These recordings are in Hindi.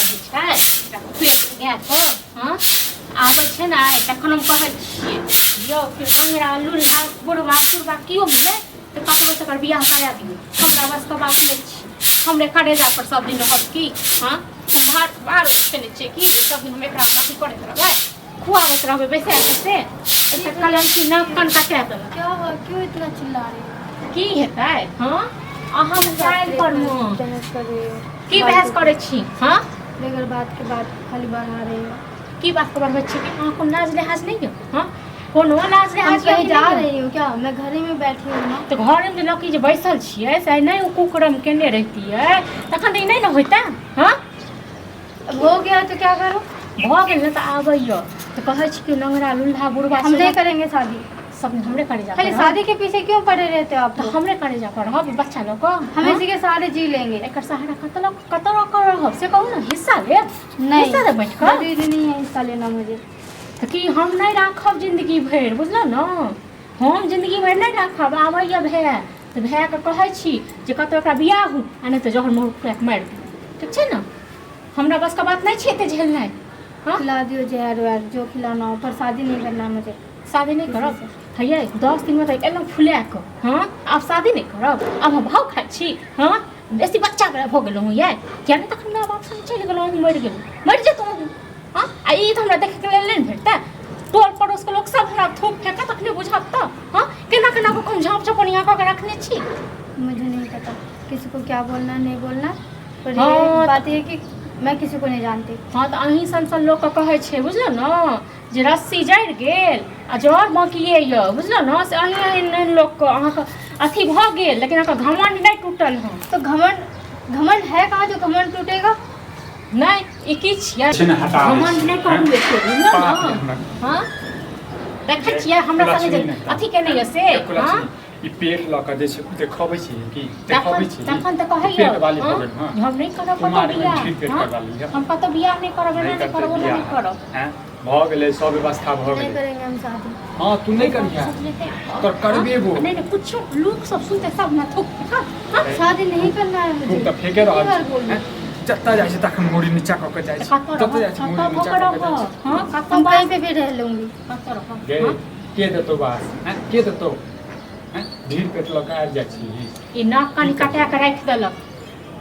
छै पेट गैस हाँ आबै छै ने तखन हम कहै छियै यौ फिर लंगड़ा लूल्हा बुढ़बा सुढ़बा कियो मिले तऽ ककरो से कर बियाह करा दियौ हमरा बस के बात नहि छै हमरे करेजा पर सब दिन रहत की हाँ हम भार बार उठेने छियै की सब दिन हम एकरा अथी करैत रहबै खुआबैत रहबै बैसा से एते कलम की नाक कान कटा देलक क्या हुआ क्यों इतना चिल्ला रही हो की हेतै हाँ अहाँ मोबाइल पर बहस कर रही हो की बहस करै छी हाँ बेगर बात के बाद खाली बढ़ा रही हो की बात कर बढ़बै छी कि अहाँ को लाज लिहाज नहीं है हाँ कोनो लाज हम लिहाज कहीं जा रही हूँ क्या मैं घर ही में बैठी हूँ ना तो घर में लकी जे बैसल छियै से नहीं ओ कुकरम केने रहतियै तखन तऽ ई नहीं न होइता हाँ अब हो गया तो क्या करूँ भऽ गेल तऽ आबैया तऽ कहै छी कि लंगड़ा लुल्हा बुढ़बा हम नहीं करेंगे शादी सब हमरे करे जा खाली शादी के पीछे क्यों पड़े रहते हो आप तो लोग? हमरे करे जा पर हम बच्चा लोग को हम इसी के सहारे जी लेंगे एकर सहारा कतलो कर रहब से कहू ना हिस्सा ले नहीं हिस्सा दे बैठ कर जरूरी नहीं है हिस्सा लेना मुझे तो कि हम नहीं राखब जिंदगी भर बुझलो ना हम जिंदगी भर नहीं राखब आबैया भाय तो भाय के कहै छी जे कतौ एकरा बियाह हूँ आ नहीं तो जहर मोह मारि दियौ ठीक छै ना हमरा बस का बात नहीं छै एते झेलनाइ हाँ खिला दियो जहर वहर जो खिलाना हो पर शादी नहीं करना मुझे शादी नहीं करब हैया 10 दिन में तो एलहुँ फुला कऽ हाँ आब शादी नहीं करब आब हम भाव खाइ छी हाँ बेसी बच्चा बड़ा भऽ गेलहुँ यै किया नहीं तखन माय बाप संग चलि गेलहुँ हम मरि गेलहुँ मरि जेतहुँ हाँ आ ई तऽ हमरा देखै के लेल नहि भेटतै टोल पड़ोस के लोग सब हमरा थूक फेंका तखने बुझब तऽ हाँ केना केना कऽ हम झाँप झपनिया कऽ के रखने छी मुझे नहीं पता किसी को क्या बोलना नहीं बोलना पर हाँ, ये बात है कि मैं किसी को नहीं जानती हाँ तऽ अहीं सन लोक के कहै छै बुझलौ न जे रस्सी जड़ि गेल आ जड़ बाँकिए यऽ बुझलौ न से अहीं लोक के अहाँके अथी भऽ गेल लेकिन अहाँके घमंड नहीं टूटल हँ तो घमंड है कहाँ जो घमंड टूटेगा नहीं ई की छियै घमंड नहीं करू एते बुझलौ न हाँ देखै छियै हमरा संगे जे अथी केने यऽ से हाँ ई पेट लऽ कऽ जे छै देखबै छी कि देखबै छी तखन तऽ कहै पेट वाली भऽ गेल हम नहीं करब कतौ तुम्हारे में बियाह ठीक पेट हाँ? करवा लिया हम कतौ बियाह नहीं करब एना नहीं करब ओना नहीं करब हैं भऽ गेलै सब व्यवस्था भऽ नहीं गेलै करेंगे हम शादी हां तू नहीं करिया तो करबे वो नहीं नहीं कुछ लोग सब सुनते सब ना थूक हाँ शादी नहीं करना है तू मुझे तऽ फेके कितनी रहल बार छी बोलूं? हैं? जत्ता जाइ छै तखन मुड़ी नीचा कऽ के जाइ छै जत्ता जाइ छै मुड़ी नीचा कऽ के जाइ छै हाँ हम कतौ कहीं पे भी रह लूंगी गे के देतौ बास हैं के देतौ हैं ढीर पेट लऽ कऽ आबि जाइ छी ई नाक कानी कटा के राखि देलक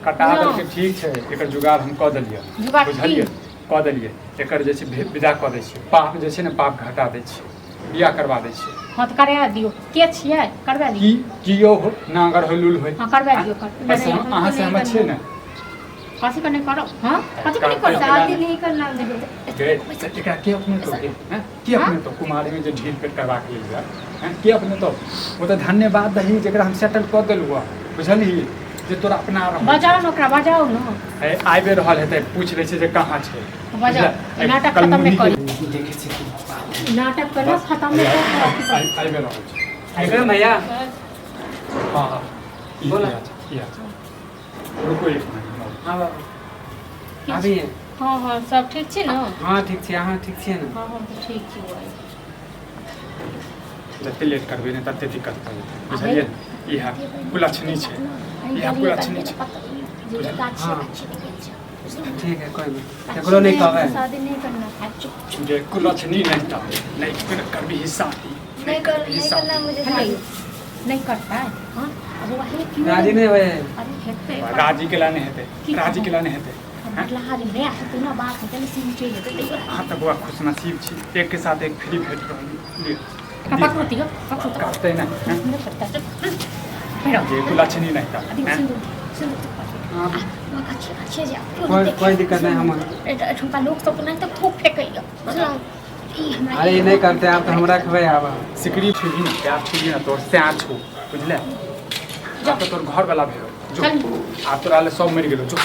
कटा देलकै ठीक छै एकर जुगाड़ हम कऽ देलियै जुगाड़ बुझलियै कऽ देलियै एकर जे छै विदा कऽ दै छियै पाप जे छै ने पाप घटा दै छियै बियाह करवा दै छियै हाँ तो करवा दियो के छियै करवा की दियो कियो हो नागर हो लुल हो हाँ करवा दियो बस अहाँ से हम छियै ने कथी के नहीं करो हाँ कथी के नहीं करो शादी नहीं करना मुझे गे एकरा के अपने तो हैं के अपने तो कुमारी में जे ढील पेट करवा के लिया हैं के अपने तो वो तो धन्यवाद दही जेकरा हम सेटल कर देलुआ बुझली जे तोरा अपना रह बजाओ न ओकरा बजाओ न है आइबे रहल हेतै पूछ लै छै जे कहाँ छै बजाओ ई नाटक खत्म नहीं करी देखे छै नाटक करना खत्म नहीं करी आइबे रहल छै आइबे भैया हां हां बोला। रुको एक मिनट हाँ बाबा अभी हाँ हाँ सब ठीक छी न हाँ ठीक छी अहाँ ठीक छियै ने हाँ हम तो ठीक छी बुआई जते लेट करबे ने तते दिक्कत पड़े बुझलिए इहा कुलछनी छै इहा कुलछनी छै हाँ ठीक है कोई नहीं केकरो नहीं कहबै शादी नहीं करना जे कुलछनी नहीं करबी शादी नहीं करना मुझे शादी नहीं करता है हाँ अब वही क्यों राजी नहीं हुए अरे हेतै राजी के लाने हेतै राजी के लाने हेतै लहारी रे हेतै ना बात हेतै ना सिम चलि जेतै हाँ तो बुआ खुश नसीब छी एक के साथ एक फ्री भेट रहल पकड़ती हो पकड़ती काटते ना नहीं करता चल ये कुलछनी नहीं का अरे सिंदूर सिंदूर हाँ, अच्छे जा कोई दिक्कत नहीं हम ठुमका लोग सब नहीं तो थूक फेंकैया बुझलौ ई हमरा अरे ये नहीं करते आप तो हम रखबै आब सिकरी छुई ना प्यार छुई ना तोर से छु बुझले जा तो तोर घर वाला भेल जो चल आ तोरा ले सब मर गेलो जो